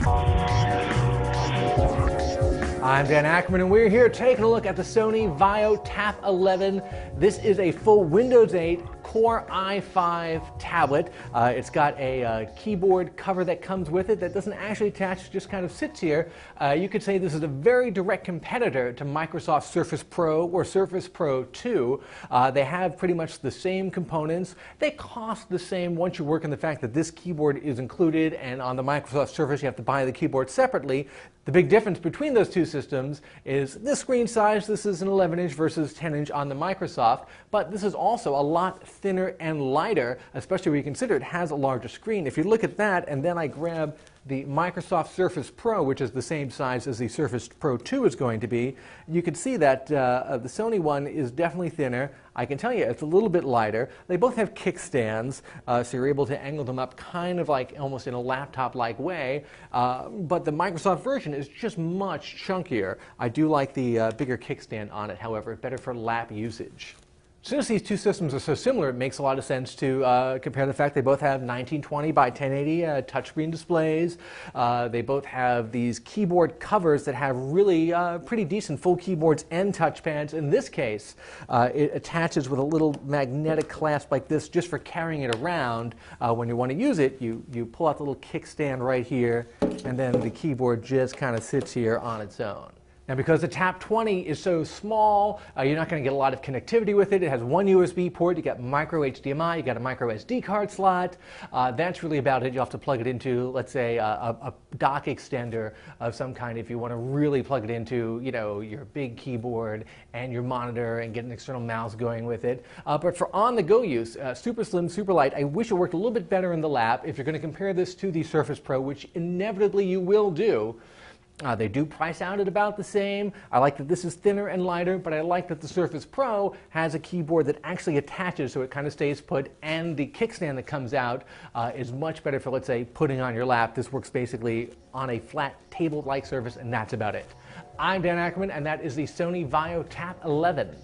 I'm Dan Ackerman, and we're here taking a look at the Sony Vaio Tap 11. This is a full Windows 8 Core i5 tablet. It's got a keyboard cover that comes with it that doesn't actually attach, just kind of sits here. You could say this is a very direct competitor to Microsoft Surface Pro or Surface Pro 2. They have pretty much the same components. They cost the same once you work in the fact that this keyboard is included, and on the Microsoft Surface you have to buy the keyboard separately. The big difference between those two systems is this screen size. This is an 11-inch versus 10-inch on the Microsoft, but this is also a lot thinner and lighter, especially when you consider it has a larger screen. If you look at that, and then I grab the Microsoft Surface Pro, which is the same size as the Surface Pro 2 is going to be, you can see that the Sony one is definitely thinner. I can tell you it's a little bit lighter. They both have kickstands, so you're able to angle them up kind of like almost in a laptop-like way, but the Microsoft version is just much chunkier. I do like the bigger kickstand on it, however, better for lap usage. Since these two systems are so similar, it makes a lot of sense to compare the fact they both have 1920 by 1080 touchscreen displays. They both have these keyboard covers that have really pretty decent full keyboards and touchpads. In this case, it attaches with a little magnetic clasp like this just for carrying it around. When you want to use it, you pull out the little kickstand right here, and then the keyboard just kind of sits here on its own. Now, because the Tap 20 is so small, you're not going to get a lot of connectivity with it. It has one USB port. You got micro HDMI. You got a micro SD card slot. That's really about it. You'll have to plug it into, let's say, a dock extender of some kind if you want to really plug it into, you know, your big keyboard and your monitor and get an external mouse going with it. But for on-the-go use, super slim, super light. I wish it worked a little bit better in the lap. If you're going to compare this to the Surface Pro, which inevitably you will do, they do price out at about the same. I like that this is thinner and lighter, but I like that the Surface Pro has a keyboard that actually attaches so it kind of stays put, and the kickstand that comes out is much better for, let's say, putting on your lap. This works basically on a flat table-like surface, and that's about it. I'm Dan Ackerman, and that is the Sony Vaio Tap 11.